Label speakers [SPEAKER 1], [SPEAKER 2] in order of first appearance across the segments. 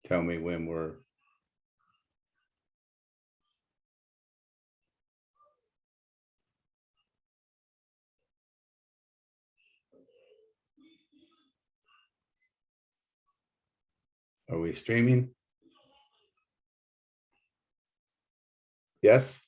[SPEAKER 1] tell me when we're. Are we streaming? Yes.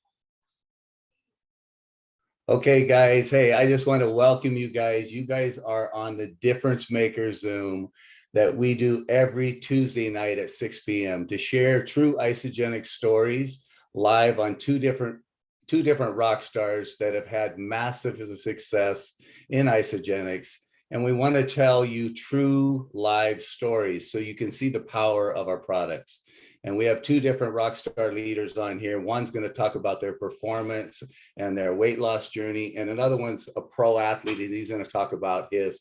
[SPEAKER 1] Okay, guys. Hey, I just want to welcome you guys. You guys are on the Difference Maker Zoom that we do every Tuesday night at 6 p.m. to share true isogenic stories live on two different rock stars that have had massive success in isogenics. And we want to tell you true live stories so you can see the power of our products. And we have two different rock star leaders on here. One's going to talk about their performance and their weight loss journey. And another one's a pro athlete, and he's going to talk about his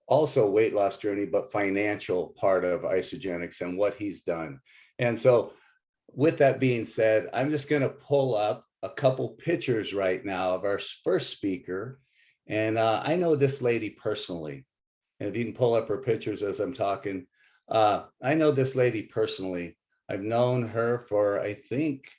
[SPEAKER 1] also weight loss journey, but financial part of isogenics and what he's done. And so with that being said, I'm just going to pull up a couple pictures right now of our first speaker. And I know this lady personally. And if you can pull up her pictures as I'm talking, I know this lady personally. I've known her for, I think,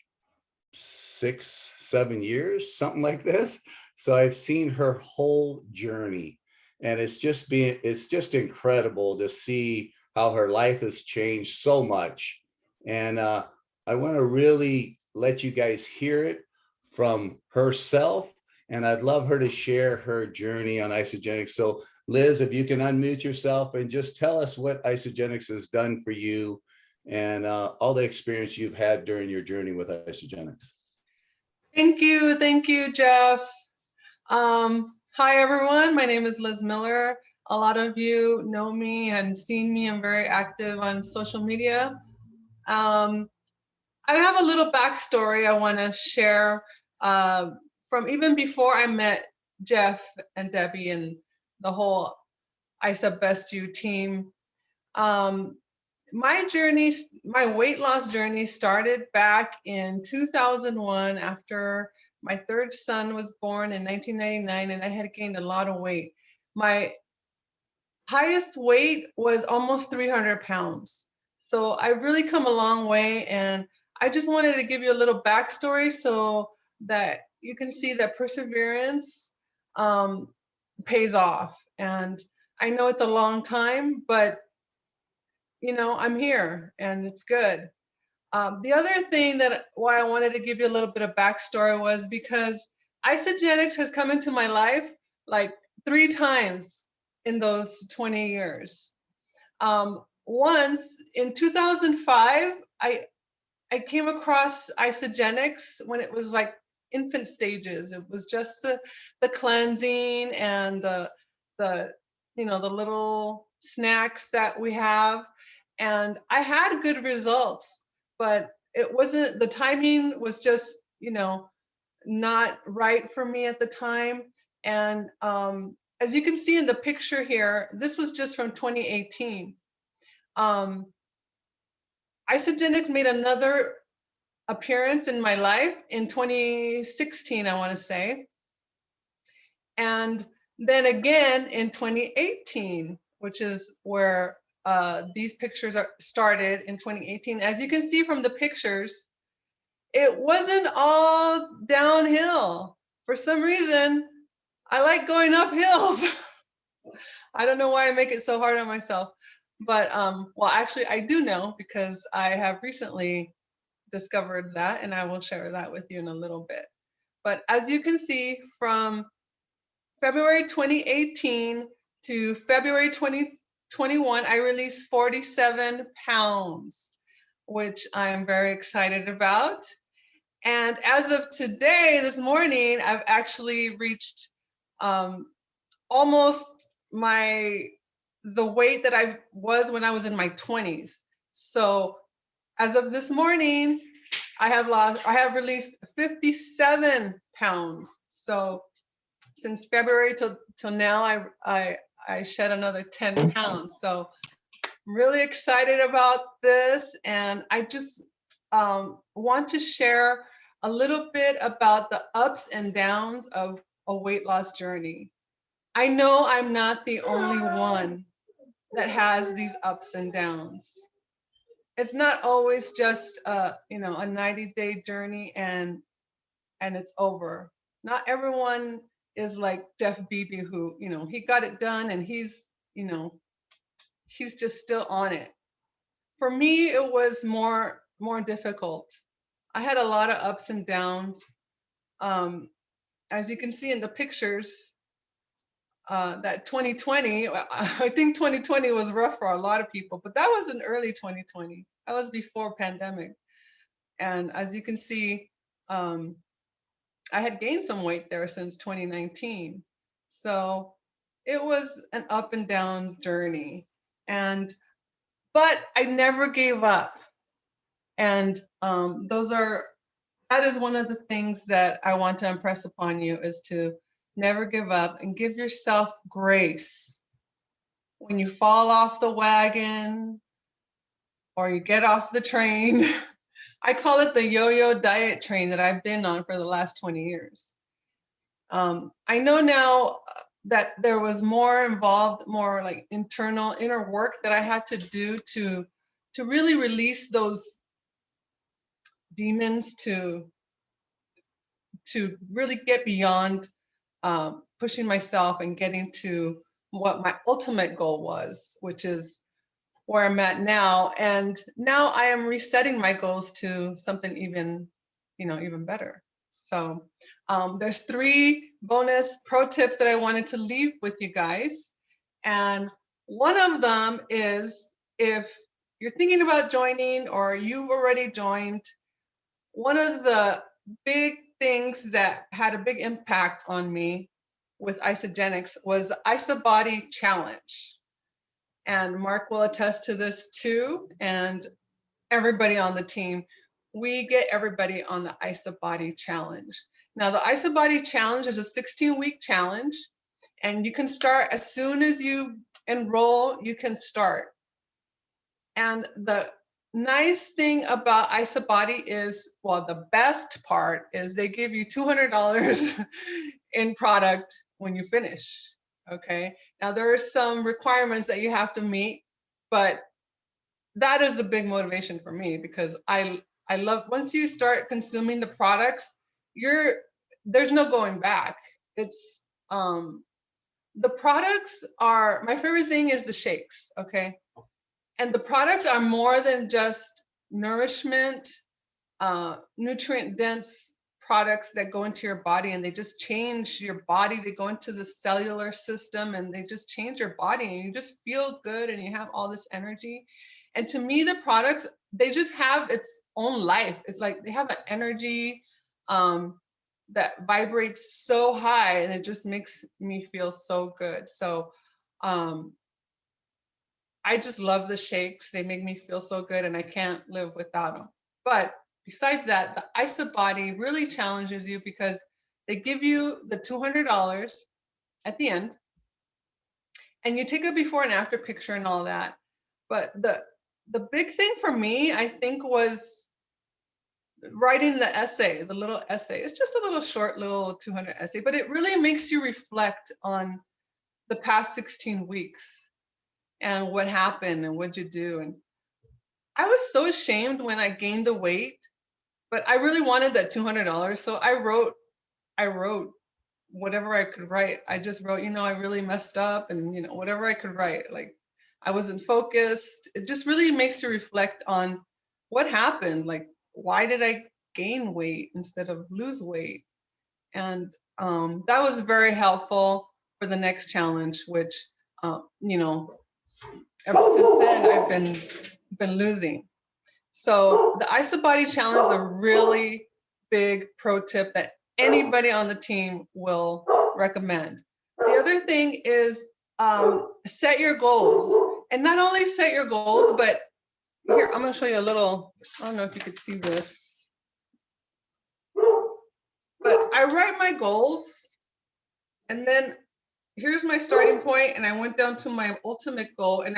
[SPEAKER 1] 6-7 years, something like this. So I've seen her whole journey, and it's just incredible to see how her life has changed so much. And I want to really let you guys hear it from herself, and I'd love her to share her journey on isogenics. So Liz, if you can unmute yourself and just tell us what isogenics has done for you and all the experience you've had during your journey with isogenics.
[SPEAKER 2] Thank you, Jeff. Hi, everyone. My name is Liz Miller. A lot of you know me and seen me. I'm very active on social media. I have a little backstory I want to share from even before I met Jeff and Debbie and the whole ISA Best You team. My journey, my weight loss journey started back in 2001 after my third son was born in 1999, and I had gained a lot of weight. My highest weight was almost 300 pounds. So I've really come a long way, and I just wanted to give you a little backstory so that you can see that perseverance pays off. And I know it's a long time, but you know, I'm here and it's good. The other thing that why I wanted to give you a little bit of backstory was because isogenics has come into my life like 3 times in those 20 years. Once in 2005, I came across isogenics when it was like infant stages. It was just the cleansing and the you know, the little snacks that we have. And I had good results, but it wasn't, the timing was just, you know, not right for me at the time. And as you can see in the picture here, this was just from 2018. Isogenics made another appearance in my life in 2016, I want to say. And then again in 2018, which is where these pictures are started in 2018. As you can see from the pictures, it wasn't all downhill. For some reason, I like going up hills. I don't know why I make it so hard on myself. But, well, actually, I do know because I have recently discovered that, and I will share that with you in a little bit. But as you can see, from February 2018 to February 2021, I released 47 pounds, which I'm very excited about. And as of today, this morning, I've actually reached almost the weight that I was when I was in my 20s. So as of this morning, I have released 57 pounds. So since February till now, I shed another 10 pounds. So I'm really excited about this. And I just want to share a little bit about the ups and downs of a weight loss journey. I know I'm not the only one that has these ups and downs. it's not always just a 90-day journey and it's over. Not everyone is like Jeff Beebe, who, he got it done and he's just still on it. For me, it was more difficult. I had a lot of ups and downs. As you can see in the pictures, that 2020, I think 2020 was rough for a lot of people, but that was in early 2020. That was before pandemic. And as you can see, I had gained some weight there since 2019. So it was an up and down journey. But I never gave up. And that is one of the things that I want to impress upon you, is to never give up and give yourself grace when you fall off the wagon or you get off the train. I call it the yo-yo diet train that I've been on for the last 20 years. I know now that there was more involved, more like inner work that I had to do to really release those demons, to really get beyond pushing myself and getting to what my ultimate goal was, which is where I'm at now. And now I am resetting my goals to something even better. So there's 3 bonus pro tips that I wanted to leave with you guys. And one of them is, if you're thinking about joining or you've already joined, one of the big things that had a big impact on me with Isogenics was the IsoBody Challenge. And Mark will attest to this too, and everybody on the team. We get everybody on the IsoBody Challenge. Now, the IsoBody Challenge is a 16-week challenge, and you can start as soon as you enroll, you can start. And the nice thing about IsoBody is, well, the best part is they give you $200 in product when you finish. Okay. Now there are some requirements that you have to meet, but that is the big motivation for me, because I love, once you start consuming the products, there's no going back. It's the products are, my favorite thing is the shakes. Okay. And the products are more than just nourishment, nutrient dense products that go into your body, and they just change your body. They go into the cellular system and they just change your body, and you just feel good and you have all this energy. And to me, the products, they just have its own life. It's like they have an energy that vibrates so high, and it just makes me feel so good. So I just love the shakes. They make me feel so good, and I can't live without them. But besides that, the IsoBody really challenges you, because they give you the $200 at the end, and you take a before and after picture and all that. But the big thing for me, I think, was writing the essay, the little essay. It's just a little short, little 200 essay, but it really makes you reflect on the past 16 weeks and what happened and what'd you do. And I was so ashamed when I gained the weight, but I really wanted that $200. So I wrote whatever I could write. I just wrote, I really messed up, and, whatever I could write. Like, I wasn't focused. It just really makes you reflect on what happened. Like, why did I gain weight instead of lose weight? And that was very helpful for the next challenge, which, ever since then, I've been losing. So the IsoBody Challenge is a really big pro tip that anybody on the team will recommend. The other thing is set your goals. And not only set your goals, but here, I'm going to show you a little, I don't know if you could see this. But I write my goals, and then here's my starting point, and I went down to my ultimate goal, and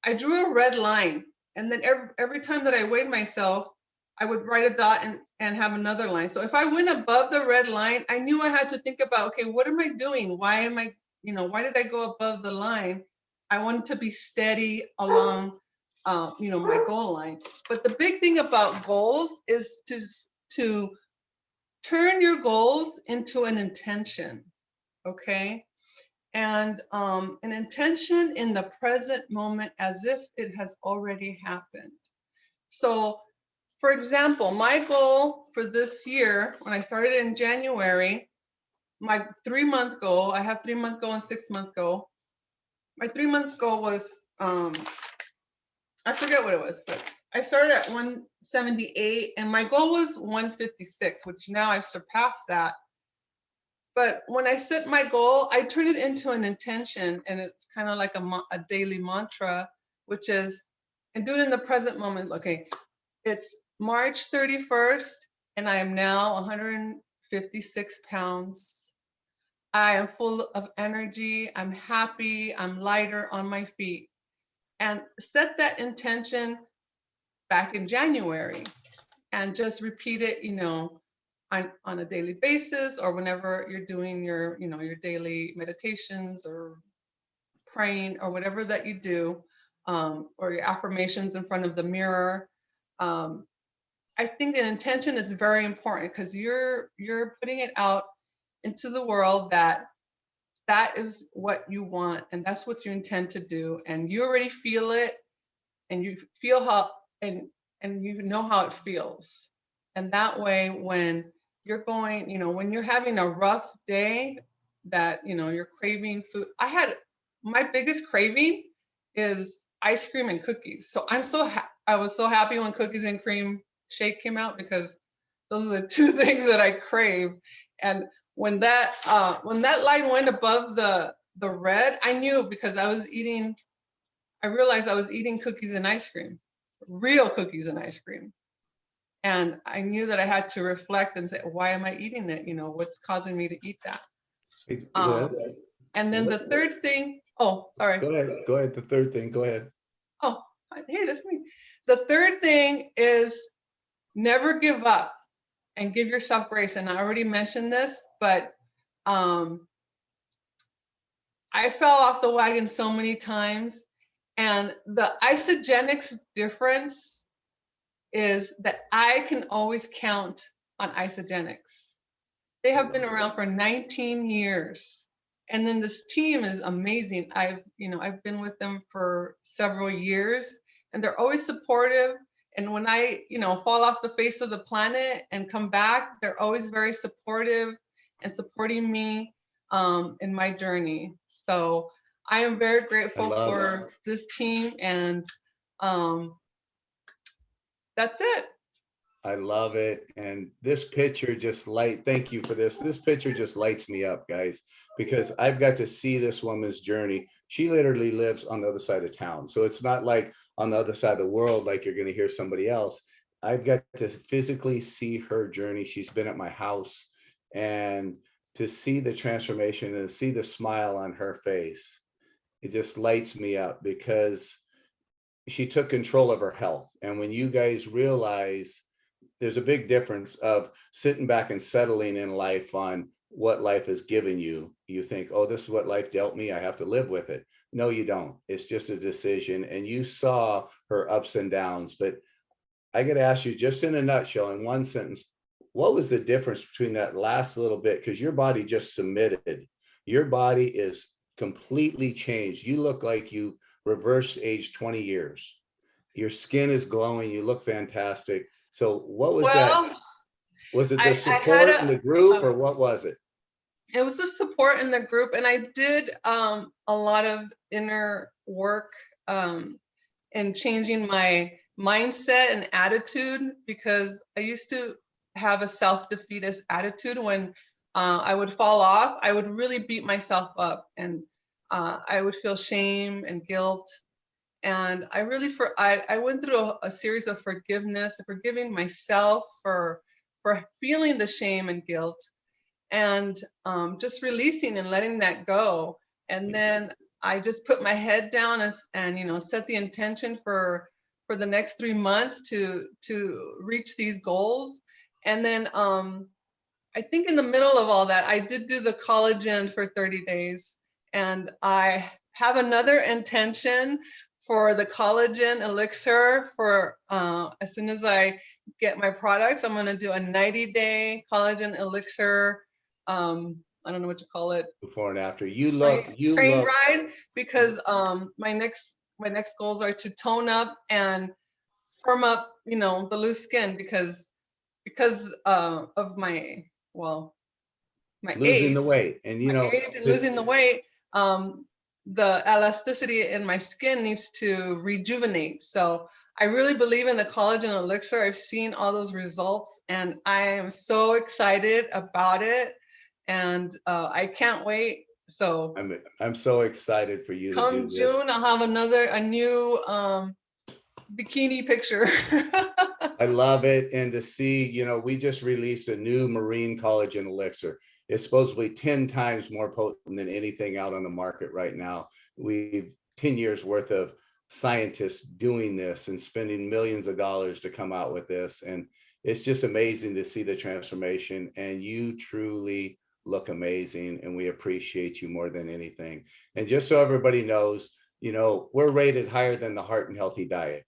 [SPEAKER 2] I drew a red line. And then every time that I weighed myself, I would write a dot and have another line. So if I went above the red line, I knew I had to think about, okay, what am I doing? Why did I go above the line? I wanted to be steady along my goal line. But the big thing about goals is to turn your goals into an intention, okay? And an intention in the present moment as if it has already happened. So, for example, my goal for this year, when I started in January, my 3-month goal, I have 3-month goal and 6-month goal. My 3-month goal was, I forget what it was, but I started at 178 and my goal was 156, which now I've surpassed that. But when I set my goal, I turn it into an intention, and it's kind of like a daily mantra, which is, and do it in the present moment. Okay, it's March 31st, and I am now 156 pounds. I am full of energy. I'm happy. I'm lighter on my feet. And set that intention back in January and just repeat it, on a daily basis, or whenever you're doing your daily meditations or praying or whatever that you do, or your affirmations in front of the mirror. I think an intention is very important because you're putting it out into the world that is what you want and that's what you intend to do, and you already feel it, and you feel how and you know how it feels. And that way, when you're going, when you're having a rough day, that you're craving food. My biggest craving is ice cream and cookies. So I was so happy when cookies and cream shake came out, because those are the two things that I crave. And when that line went above the red, I knew, because I realized I was eating cookies and ice cream, real cookies and ice cream. And I knew that I had to reflect and say, why am I eating it? What's causing me to eat that? And then the third thing, oh, sorry.
[SPEAKER 1] Go ahead. The third thing, go ahead.
[SPEAKER 2] Oh, hey, that's me. The third thing is never give up and give yourself grace. And I already mentioned this, but I fell off the wagon so many times. And the isogenics difference is that I can always count on isogenics. They have been around for 19 years. And then this team is amazing. I've been with them for several years, and they're always supportive. And when I, fall off the face of the planet and come back, they're always very supportive and supporting me in my journey. So I am very grateful for this team, and that's it.
[SPEAKER 1] I love it. And this picture thank you for this. This picture just lights me up, guys, because I've got to see this woman's journey. She literally lives on the other side of town. So it's not like on the other side of the world, like you're going to hear somebody else. I've got to physically see her journey. She's been at my house, and to see the transformation and see the smile on her face, it just lights me up, because she took control of her health. And when you guys realize there's a big difference of sitting back and settling in life on what life has given you. You think, oh, this is what life dealt me, I have to live with it. No, you don't. It's just a decision. And you saw her ups and downs. But I got to ask you, just in a nutshell, in one sentence, what was the difference between that last little bit? Because your body just submitted. Your body is completely changed. You look like you reversed age 20 years. Your skin is glowing. You look fantastic. So what was that? Was it the support in the group, or what was it?
[SPEAKER 2] It was the support in the group. And I did a lot of inner work in changing my mindset and attitude, because I used to have a self-defeatist attitude. When I would fall off, I would really beat myself up, and I would feel shame and guilt. And I went through a series of forgiveness, forgiving myself for feeling the shame and guilt, and just releasing and letting that go. And then I just put my head down and set the intention for the next 3 months to reach these goals. And then I think in the middle of all that, I did do the collagen for 30 days, and I have another intention for the Collagen Elixir. For as soon as I get my products, I'm going to do a 90-day Collagen Elixir. I don't know what to call it.
[SPEAKER 1] Before and after.
[SPEAKER 2] Train ride, because my next goals are to tone up and firm up, the loose skin, because of my
[SPEAKER 1] losing
[SPEAKER 2] age,
[SPEAKER 1] the weight, and
[SPEAKER 2] and losing the weight. The elasticity in my skin needs to rejuvenate. So I really believe in the Collagen Elixir. I've seen all those results, and I am so excited about it, and I can't wait. So
[SPEAKER 1] I'm so excited for you to do
[SPEAKER 2] come
[SPEAKER 1] this.
[SPEAKER 2] June, I'll have a new bikini picture.
[SPEAKER 1] I love it. And to see, we just released a new marine collagen elixir. It's supposedly 10 times more potent than anything out on the market right now. We've 10 years worth of scientists doing this and spending millions of dollars to come out with this. And it's just amazing to see the transformation. And you truly look amazing. And we appreciate you more than anything. And just so everybody knows, we're rated higher than the Heart and Healthy Diet.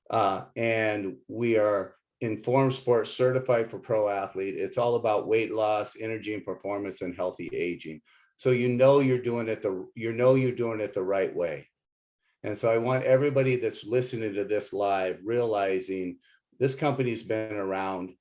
[SPEAKER 1] And we are Informed Sport certified for pro athlete. It's all about weight loss, energy and performance, and healthy aging. So you're doing it the right way. And so I want everybody that's listening to this live realizing this company's been around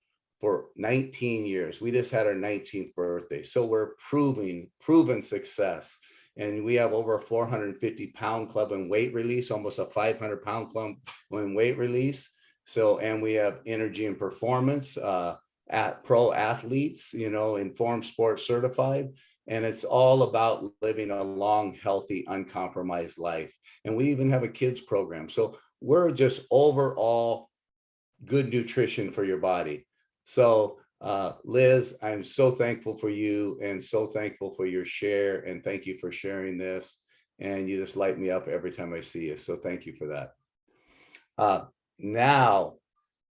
[SPEAKER 1] for 19 years. We just had our 19th birthday. So we're proven success. And we have over a 450-pound club in weight release, almost a 500-pound club in weight release. So, and we have energy and performance at pro athletes, Informed Sport certified. And it's all about living a long, healthy, uncompromised life. And we even have a kids program. So we're just overall good nutrition for your body. So Liz, I'm so thankful for you and so thankful for your share, and thank you for sharing this. And you just light me up every time I see you. So thank you for that. Now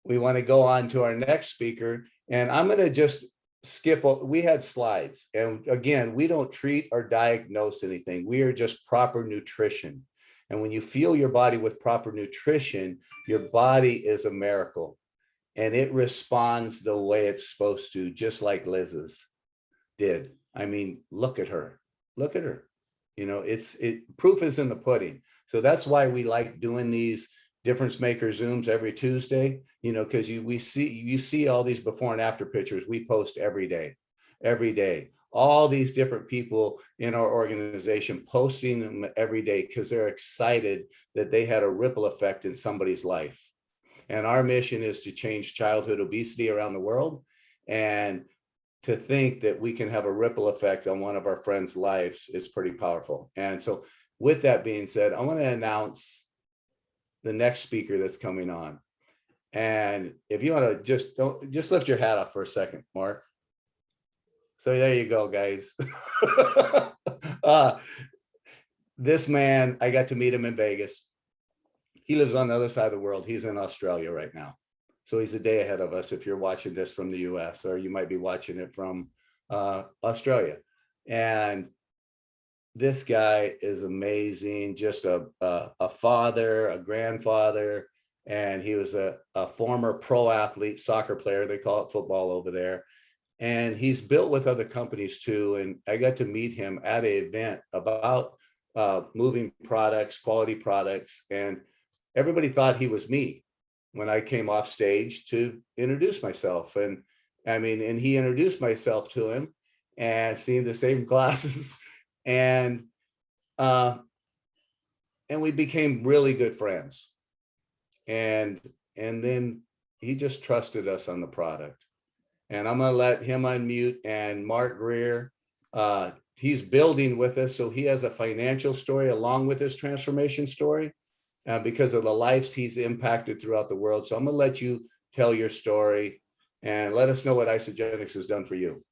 [SPEAKER 1] we want to go on to our next speaker, and I'm going to just skip. We had slides, and again, we don't treat or diagnose anything. We are just proper nutrition. And when you fuel your body with proper nutrition, your body is a miracle. And it responds the way it's supposed to, just like Liz's did. I mean, look at her. Look at her. Proof is in the pudding. So that's why we like doing these difference maker Zooms every Tuesday, because you see all these before and after pictures we post every day. All these different people in our organization posting them every day because they're excited that they had a ripple effect in somebody's life. And our mission is to change childhood obesity around the world, and to think that we can have a ripple effect on one of our friends' lives is pretty powerful. And so with that being said, I want to announce the next speaker that's coming on. And if you want to just lift your hat up for a second, Mark. So there you go, guys. This man, I got to meet him in Vegas. He lives on the other side of the world. He's in Australia right now. So he's a day ahead of us if you're watching this from the US, or you might be watching it from Australia. And this guy is amazing, just a father, a grandfather, and he was a former pro athlete, soccer player, they call it football over there. And he's built with other companies too. And I got to meet him at an event about moving products, quality products. And everybody thought he was me when I came off stage to introduce myself. And he introduced myself to him, and seeing the same glasses, and we became really good friends. And then he just trusted us on the product. And I'm going to let him unmute. And Mark Greer, he's building with us. So he has a financial story along with his transformation story. Because of the lives he's impacted throughout the world. So I'm gonna let you tell your story and let us know what Isagenix has done for you.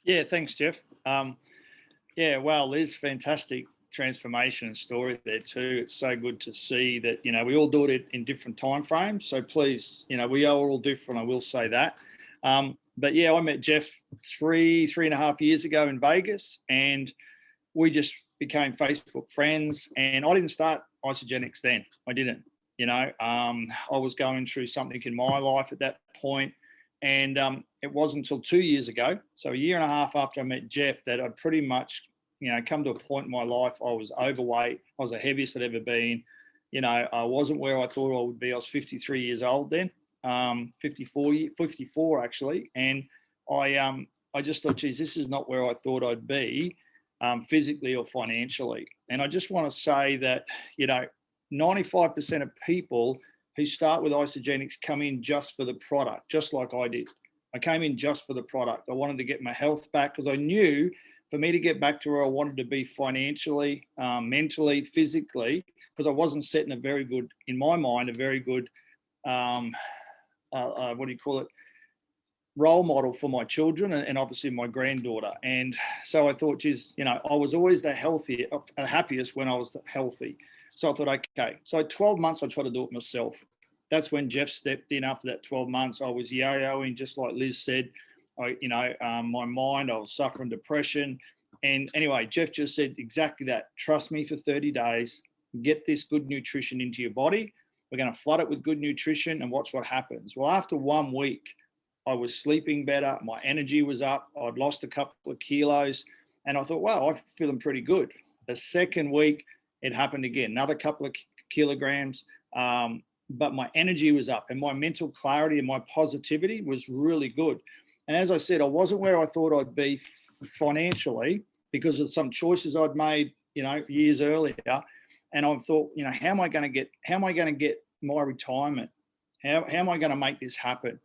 [SPEAKER 3] Yeah, thanks, Jeff. Wow, Liz, fantastic transformation and story there too. It's so good to see that, we all do it in different time frames. So please, we are all different, I will say that. But yeah, I met Jeff three and a half years ago in Vegas, and we just became Facebook friends, and I didn't start Isogenics then. I didn't, I was going through something in my life at that point. And it wasn't until 2 years ago, so a year and a half after I met Jeff, that I pretty much, come to a point in my life. I was overweight. I was the heaviest I'd ever been. I wasn't where I thought I would be. I was 53 years old then, 54 actually. And I just thought, geez, this is not where I thought I'd be, physically or financially. And I just want to say that, 95% of people who start with Isogenics come in just for the product, just like I did. I came in just for the product. I wanted to get my health back because I knew for me to get back to where I wanted to be financially, mentally, physically, because I wasn't setting a very good role model for my children and obviously my granddaughter. And so I thought, geez, I was always the happiest when I was healthy. So I thought, okay. So 12 months, I tried to do it myself. That's when Jeff stepped in. After that 12 months, I was yo-yoing, just like Liz said. My mind, I was suffering depression. And anyway, Jeff just said exactly that. Trust me for 30 days, get this good nutrition into your body. We're going to flood it with good nutrition and watch what happens. Well, after 1 week, I was sleeping better. My energy was up. I'd lost a couple of kilos. And I thought, wow, I'm feeling pretty good. The second week, it happened again, another couple of kilograms. But my energy was up and my mental clarity and my positivity was really good. And as I said, I wasn't where I thought I'd be financially because of some choices I'd made, years earlier. And I thought, how am I going to get my retirement? How am I going to make this happen?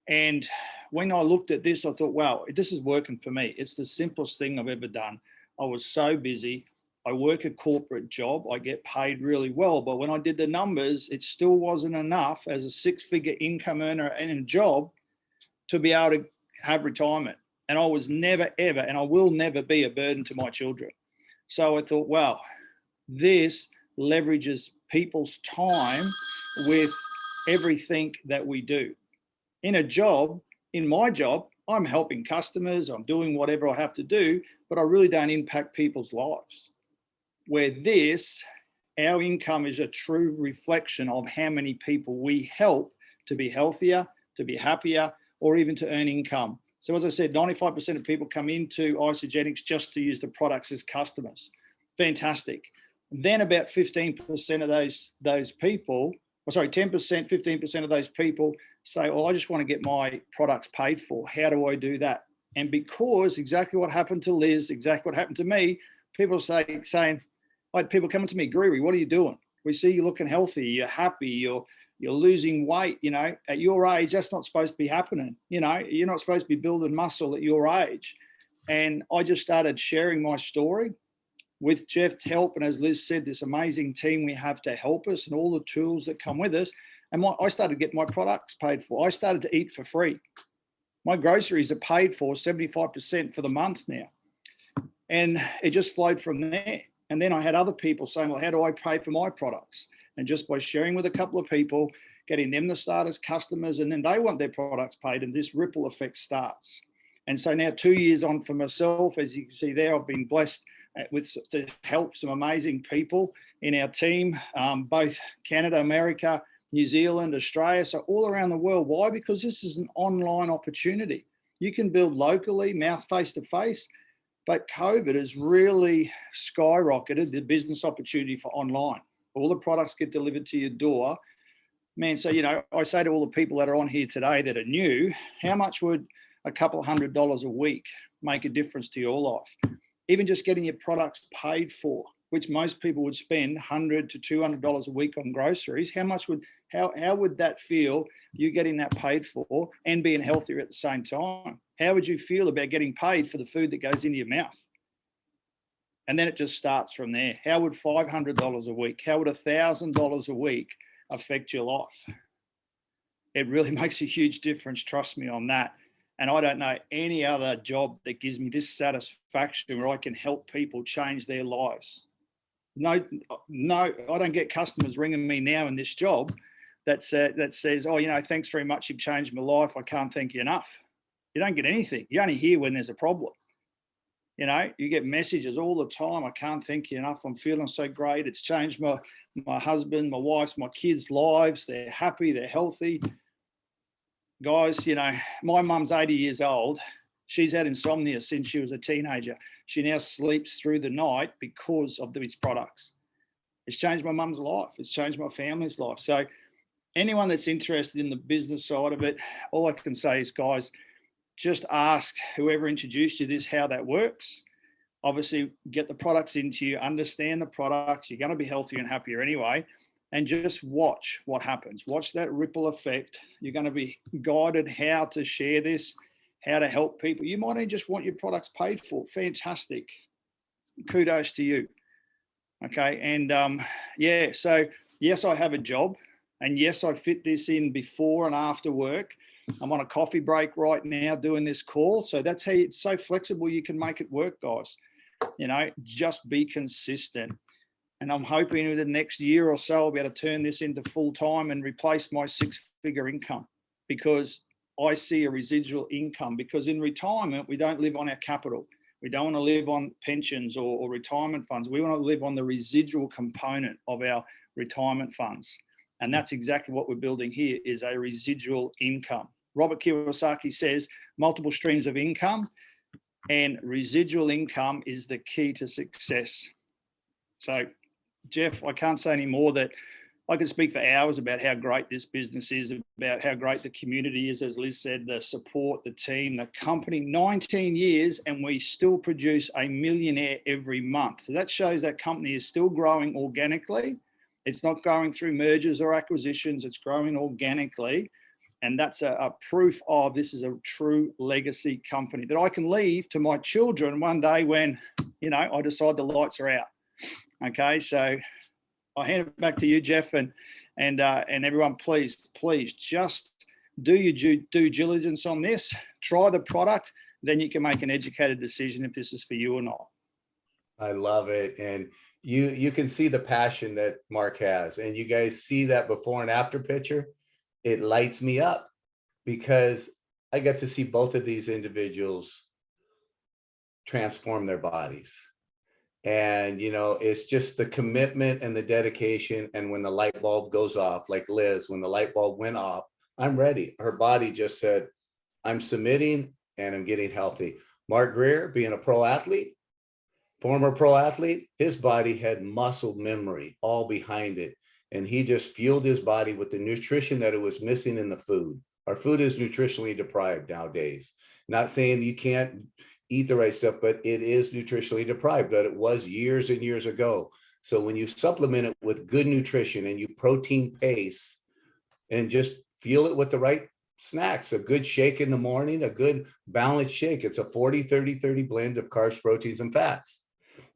[SPEAKER 3] And when I looked at this, I thought, wow, this is working for me. It's the simplest thing I've ever done. I was so busy. I work a corporate job. I get paid really well. But when I did the numbers, it still wasn't enough as a 6-figure income earner in a job to be able to have retirement. And I was never, ever, and I will never be a burden to my children. So I thought, wow, this leverages people's time with everything that we do. In my job, I'm helping customers, I'm doing whatever I have to do, but I really don't impact people's lives. Where our income is a true reflection of how many people we help to be healthier, to be happier, or even to earn income. So as I said, 95% of people come into Isogenics just to use the products as customers. Fantastic. Then about 15% of those people, 10%, 15% of those people say, well, I just want to get my products paid for. How do I do that? And because exactly what happened to Liz, exactly what happened to me, people saying, I had people coming to me, Greery, what are you doing? We see you looking healthy, you're happy, you're losing weight, at your age, that's not supposed to be happening. You're not supposed to be building muscle at your age. And I just started sharing my story with Jeff's help. And as Liz said, this amazing team we have to help us and all the tools that come with us. And I started to get my products paid for. I started to eat for free. My groceries are paid for 75% for the month now. And it just flowed from there. And then I had other people saying, well, how do I pay for my products? And just by sharing with a couple of people, getting them to start as customers, and then they want their products paid, and this ripple effect starts. And so now 2 years on for myself, as you can see there, I've been blessed to help some amazing people in our team, both Canada, America, New Zealand, Australia, so all around the world. Why? Because this is an online opportunity. You can build locally, mouth face-to-face, but COVID has really skyrocketed the business opportunity for online. All the products get delivered to your door. Man, so, I say to all the people that are on here today that are new, how much would a couple $100 a week make a difference to your life? Even just getting your products paid for, which most people would spend $100 to $200 a week on groceries. How would that feel, you getting that paid for and being healthier at the same time? How would you feel about getting paid for the food that goes into your mouth? And then it just starts from there. How would $500 a week, how would $1,000 a week affect your life? It really makes a huge difference, trust me on that. And I don't know any other job that gives me this satisfaction where I can help people change their lives. No, I don't get customers ringing me now in this job that says, oh, thanks very much, you've changed my life, I can't thank you enough. You don't get anything. You only hear when there's a problem. You know, you get messages all the time. I can't thank you enough. I'm feeling so great. It's changed my husband, my wife's, my kids' lives. They're happy, they're healthy. Guys, you know, my mum's 80 years old. She's had insomnia since she was a teenager. She now sleeps through the night because of these products. It's changed my mum's life. It's changed my family's life. So anyone that's interested in the business side of it, all I can say is, guys, just ask whoever introduced you this how that works. Obviously, get the products into you, understand the products. You're going to be healthier and happier anyway. And just watch what happens. Watch that ripple effect. You're going to be guided how to share this, how to help people. You might even just want your products paid for. Fantastic. Kudos to you. Okay. And yeah, so yes, I have a job. And yes, I fit this in before and after work. I'm on a coffee break right now doing this call. So that's how it's so flexible. You can make it work, guys. You know, just be consistent. And I'm hoping in the next year or so, I'll be able to turn this into full time and replace my 6-figure income, because I see a residual income. Because in retirement, we don't live on our capital. We don't want to live on pensions or retirement funds. We want to live on the residual component of our retirement funds. And that's exactly what we're building here, is a residual income. Robert Kiyosaki says multiple streams of income, and residual income is the key to success. So, Jeff, I can't say any more. That I could speak for hours about how great this business is, about how great the community is, as Liz said, the support, the team, the company. 19 years and we still produce a millionaire every month. So that shows that company is still growing organically. It's not going through mergers or acquisitions. It's growing organically. And that's a proof of this is a true legacy company that I can leave to my children one day when, you know, I decide the lights are out. Okay, so I'll hand it back to you, Jeff, and everyone, please just do your due diligence on this. Try the product, then you can make an educated decision if this is for you or not.
[SPEAKER 1] I love it. And you can see the passion that Mark has, and you guys see that before and after picture. It lights me up because I get to see both of these individuals transform their bodies. And, you know, it's just the commitment and the dedication. And when the light bulb goes off, like Liz, when the light bulb went off, I'm ready. Her body just said, I'm submitting and I'm getting healthy. Mark Greer, being a pro athlete, former pro athlete, his body had muscle memory all behind it. And he just fueled his body with the nutrition that it was missing in the food. Our food is nutritionally deprived nowadays. Not saying you can't eat the right stuff, but it is nutritionally deprived, but it was years and years ago. So when you supplement it with good nutrition and you protein pace and just fuel it with the right snacks, a good shake in the morning, a good balanced shake. It's a 40-30-30 blend of carbs, proteins, and fats.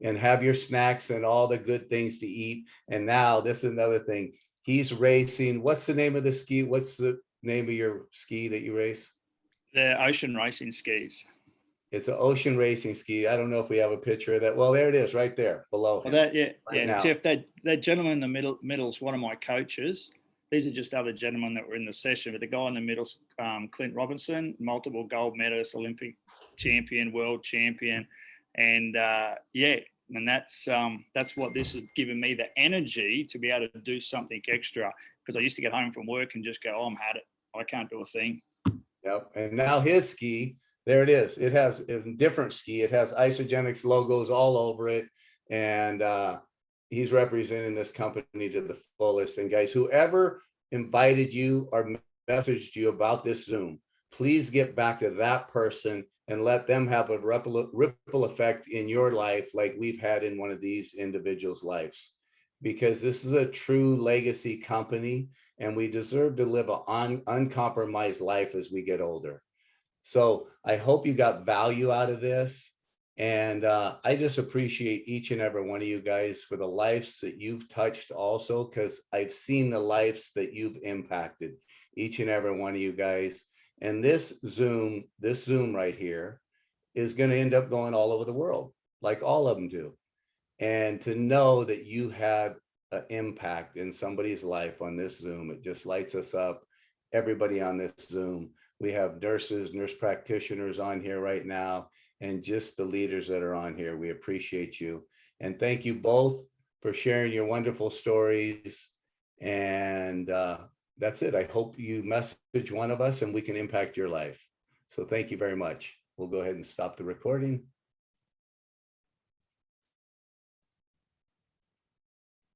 [SPEAKER 1] And have your snacks and all the good things to eat. And now this is another thing. He's racing. What's the name of the ski? What's the name of your ski that you race?
[SPEAKER 3] The ocean racing skis.
[SPEAKER 1] It's an ocean racing ski. I don't know if we have a picture of that. Well, there it is right there below him.
[SPEAKER 3] Well,
[SPEAKER 1] Now.
[SPEAKER 3] Jeff, that gentleman in the middle is one of my coaches. These are just other gentlemen that were in the session, but the guy in the middle, Clint Robinson, multiple gold medalist, Olympic champion, world champion. And and that's what this has given me, the energy to be able to do something extra, because I used to get home from work and just go, oh, I'm had it. I can't do a thing.
[SPEAKER 1] Yep. And now his ski, there it is. It has a different ski. It has Isogenics logos all over it. And he's representing this company to the fullest. And guys, whoever invited you or messaged you about this Zoom, please get back to that person and let them have a ripple effect in your life like we've had in one of these individuals' lives. Because this is a true legacy company and we deserve to live an uncompromised life as we get older. So I hope you got value out of this. And I just appreciate each and every one of you guys for the lives that you've touched also, because I've seen the lives that you've impacted, each and every one of you guys. And this Zoom right here is going to end up going all over the world, like all of them do. And to know that you had an impact in somebody's life on this Zoom, it just lights us up. Everybody on this Zoom. We have nurses, nurse practitioners on here right now. and just the leaders that are on here. We appreciate you. And thank you both for sharing your wonderful stories. And that's it. I hope you message one of us and we can impact your life. So thank you very much. We'll go ahead and stop the recording.